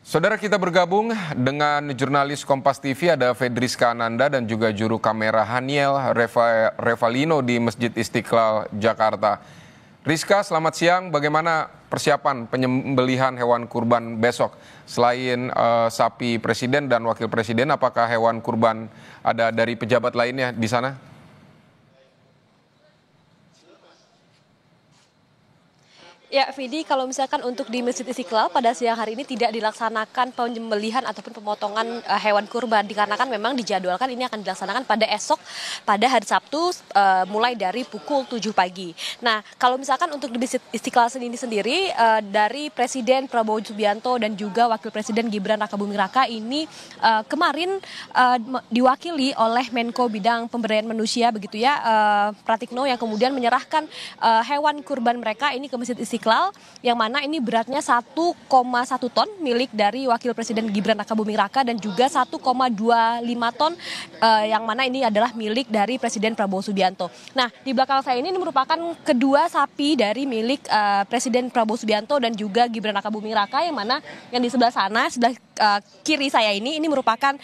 Saudara, kita bergabung dengan jurnalis Kompas TV, ada Fedriska Ananda dan juga juru kamera Haniel Revalino di Masjid Istiqlal, Jakarta. Rizka, selamat siang. Bagaimana persiapan penyembelihan hewan kurban besok? Selain sapi presiden dan wakil presiden, apakah hewan kurban ada dari pejabat lainnya di sana? Ya, Vidi, kalau misalkan untuk di Masjid Istiqlal pada siang hari ini tidak dilaksanakan penyembelihan ataupun pemotongan hewan kurban, dikarenakan memang dijadwalkan ini akan dilaksanakan pada esok, pada hari Sabtu, mulai dari pukul 7 pagi. Nah, kalau misalkan untuk di Masjid Istiqlal sendiri, dari Presiden Prabowo Subianto dan juga Wakil Presiden Gibran Rakabuming Raka ini kemarin diwakili oleh Menko Bidang Pemberdayaan Manusia, begitu ya, Pratikno, yang kemudian menyerahkan hewan kurban mereka ini ke Masjid Istiqlal, yang mana ini beratnya 1,1 ton milik dari Wakil Presiden Gibran Rakabuming Raka dan juga 1,25 ton yang mana ini adalah milik dari Presiden Prabowo Subianto. Nah, di belakang saya ini merupakan kedua sapi dari milik Presiden Prabowo Subianto dan juga Gibran Rakabuming Raka, yang mana yang di sebelah sana, sebelah kiri saya ini merupakan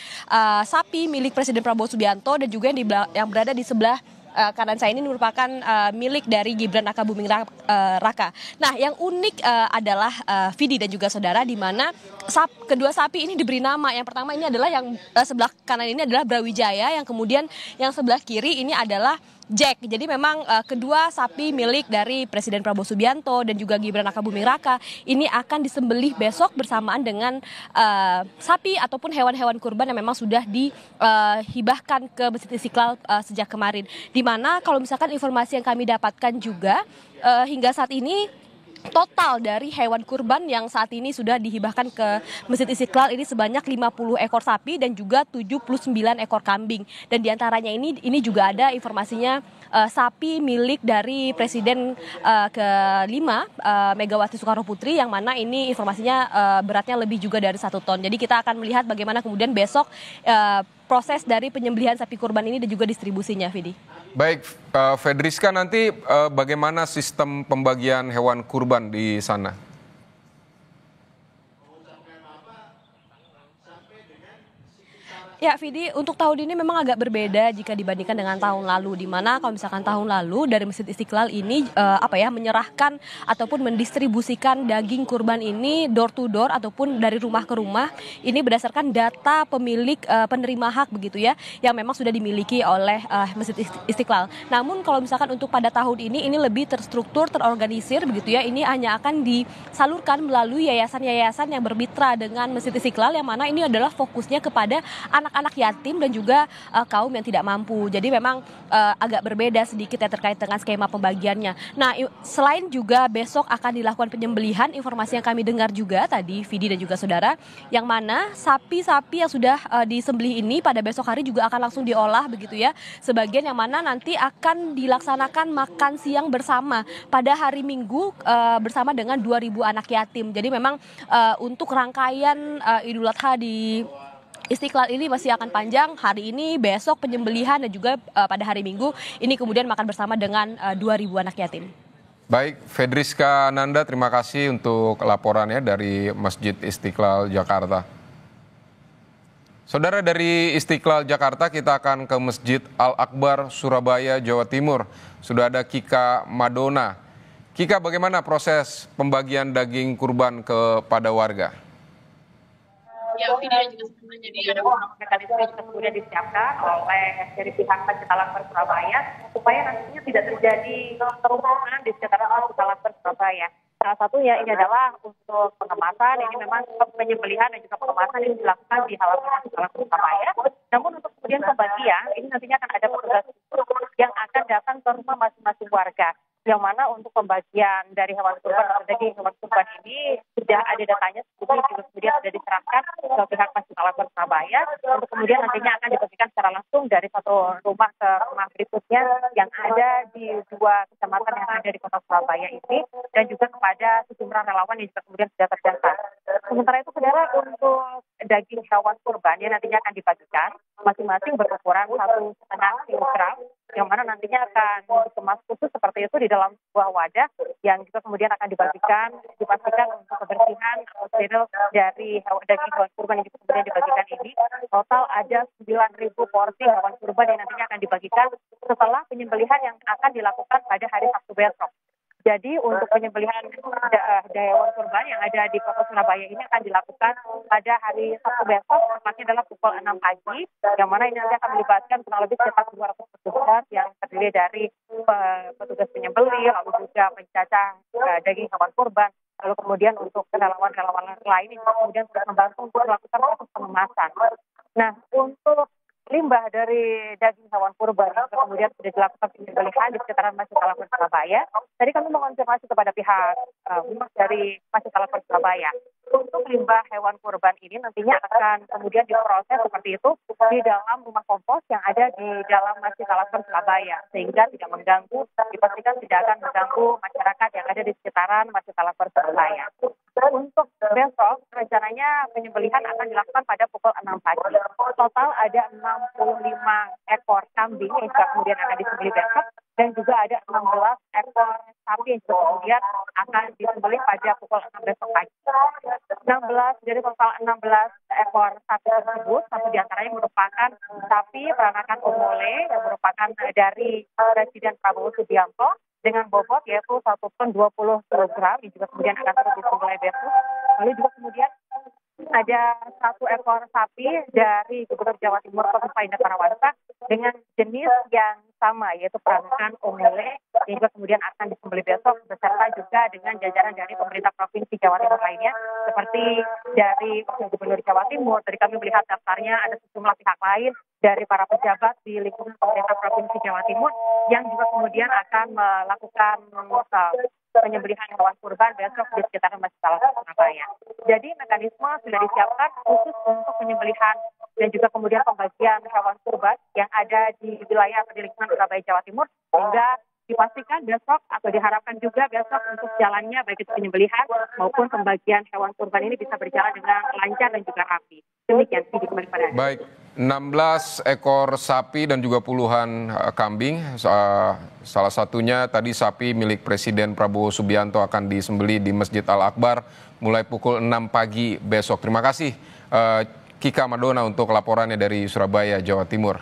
sapi milik Presiden Prabowo Subianto, dan juga yang berada di sebelah kanan saya ini merupakan milik dari Gibran Rakabuming Raka. Nah, yang unik adalah Vidi dan juga saudara, di mana kedua sapi ini diberi nama. Yang pertama ini adalah yang sebelah kanan ini adalah Brawijaya, yang kemudian yang sebelah kiri ini adalah Jack. Jadi memang kedua sapi milik dari Presiden Prabowo Subianto dan juga Gibran Rakabuming Raka ini akan disembelih besok bersamaan dengan sapi ataupun hewan-hewan kurban yang memang sudah dihibahkan ke Masjid Istiqlal sejak kemarin. Di mana kalau misalkan informasi yang kami dapatkan juga hingga saat ini total dari hewan kurban yang saat ini sudah dihibahkan ke Masjid Istiqlal ini sebanyak 50 ekor sapi dan juga 79 ekor kambing. Dan diantaranya ini juga ada informasinya sapi milik dari Presiden kelima Megawati Soekarno Putri, yang mana ini informasinya beratnya lebih juga dari 1 ton. Jadi kita akan melihat bagaimana kemudian besok proses dari penyembelihan sapi kurban ini dan juga distribusinya, Vidi. Baik, Fedriska, nanti bagaimana sistem pembagian hewan kurban di sana? Ya, Vidi, untuk tahun ini memang agak berbeda jika dibandingkan dengan tahun lalu, di mana kalau misalkan tahun lalu dari Masjid Istiqlal ini menyerahkan ataupun mendistribusikan daging kurban ini door to door ataupun dari rumah ke rumah, ini berdasarkan data pemilik penerima hak, begitu ya, yang memang sudah dimiliki oleh Masjid Istiqlal. Namun kalau misalkan untuk pada tahun ini lebih terstruktur, terorganisir, begitu ya, ini hanya akan disalurkan melalui yayasan-yayasan yang bermitra dengan Masjid Istiqlal, yang mana ini adalah fokusnya kepada anak-anak yatim dan juga kaum yang tidak mampu. Jadi memang agak berbeda sedikit ya terkait dengan skema pembagiannya. Nah, selain juga besok akan dilakukan penyembelihan, informasi yang kami dengar juga tadi, Vidi dan juga saudara, yang mana sapi-sapi yang sudah disembelih ini pada besok hari juga akan langsung diolah, begitu ya. Sebagian yang mana nanti akan dilaksanakan makan siang bersama pada hari Minggu bersama dengan 2.000 anak yatim. Jadi memang untuk rangkaian Idul Adha di Istiqlal ini masih akan panjang. Hari ini, besok penyembelihan, dan juga pada hari Minggu ini kemudian makan bersama dengan 2.000 anak yatim. Baik, Fedriska Ananda, terima kasih untuk laporannya dari Masjid Istiqlal, Jakarta. Saudara, dari Istiqlal, Jakarta kita akan ke Masjid Al-Akbar, Surabaya, Jawa Timur. Sudah ada Kika Madona. Kika, bagaimana proses pembagian daging kurban kepada warga? Ya, video juga sebenarnya ada beberapa mekanisme yang kemudian disiapkan oleh dari pihak Masjid Al-Akbar Surabaya supaya nantinya tidak terjadi kerumunan di sekitar Masjid Al-Akbar Surabaya. Salah satunya ini adalah untuk pengemasan. Ini memang penyembelihan dan juga pengemasan ini dilakukan di halaman Masjid Al-Akbar Surabaya. Namun untuk kemudian pembagian ini nantinya akan ada petugas yang akan datang ke rumah masing-masing warga. Yang mana untuk pembagian dari hewan kurban atau daging hewan kurban ini sudah ada datanya, juga kemudian sudah diserahkan ke pihak Masjid Al-Akbar Surabaya untuk kemudian nantinya akan dibagikan secara langsung dari satu rumah ke rumah berikutnya yang ada di 2 kecamatan yang ada di kota Surabaya ini, dan juga kepada sejumlah relawan yang juga kemudian sudah terdaftar. Sementara itu saudara, untuk daging hewan kurban yang nantinya akan dibagikan masing-masing berukuran 1,5 kilogram, yang mana nantinya akan dikemas khusus seperti itu di dalam sebuah wadah yang juga kemudian akan dipastikan untuk kebersihan atau steril dari daging hewan kurban yang juga kemudian dibagikan ini. Total ada 9.000 porsi hewan kurban yang nantinya akan dibagikan setelah penyembelihan yang akan dilakukan pada hari Sabtu besok. Jadi untuk penyembelihan hewan kurban yang ada di Kota Surabaya ini akan dilakukan pada hari Sabtu besok, tepatnya adalah pukul 6 pagi, yang mana ini nanti akan melibatkan kurang lebih sekitar 200 petugas yang terdiri dari petugas penyembelih, lalu juga pencacah daging hewan kurban, lalu kemudian untuk relawan-relawan lain yang kemudian sudah membantu untuk melakukan proses pengemasan. Nah, untuk limbah dari daging hewan kurban yang kemudian sudah dilakukan penyembelihan di sekitaran Masjid Al-Akbar Surabaya. Tadi kami mengonfirmasi kepada pihak humas dari Masjid Al-Akbar Surabaya. Untuk limbah hewan kurban ini nantinya akan kemudian diproses seperti itu di dalam rumah kompos yang ada di dalam Masjid Al-Akbar Surabaya, sehingga tidak mengganggu, dipastikan tidak akan mengganggu masyarakat yang ada di sekitaran Masjid Al-Akbar Surabaya. Untuk besok rencananya penyembelihan akan dilakukan pada pukul 6 pagi. Total ada 65 ekor kambing yang juga kemudian akan disembelih besok, dan juga ada 16 ekor sapi yang juga kemudian akan disembelih pada pukul 6 besok pagi. 16 dari total 16 ekor sapi tersebut, satu diantaranya merupakan sapi peranakan Omole yang merupakan dari Presiden Prabowo Subianto dengan bobot yaitu 1 ton 20 kilogram yang juga kemudian akan terus disembelih besok. Lalu juga kemudian ada 1 ekor sapi dari Gubernur Jawa Timur Kofifa Indar Parawansa dengan jenis yang sama yaitu peranakan Omole yang juga kemudian akan disembelih besok, beserta juga dengan jajaran dari pemerintah Provinsi Jawa Timur lainnya seperti dari Wakil Gubernur Jawa Timur. Tadi kami melihat daftarnya ada sejumlah pihak lain dari para pejabat di lingkungan pemerintah Provinsi Jawa Timur yang juga kemudian akan melakukan penyembelihan hewan kurban besok di sekitaran Masjid Al-Akbar Surabaya. Jadi mekanisme sudah disiapkan khusus untuk penyembelihan dan juga kemudian pembagian hewan kurban yang ada di wilayah atau di lingkungan Surabaya, Jawa Timur, sehingga dipastikan besok atau diharapkan juga besok untuk jalannya baik itu penyembelihan maupun pembagian hewan kurban ini bisa berjalan dengan lancar dan juga rapi. Demikian, kembali pada Anda. Baik, 16 ekor sapi dan juga puluhan kambing. Salah satunya tadi sapi milik Presiden Prabowo Subianto akan disembelih di Masjid Al-Akbar mulai pukul 6 pagi besok. Terima kasih Kika Madona untuk laporannya dari Surabaya, Jawa Timur.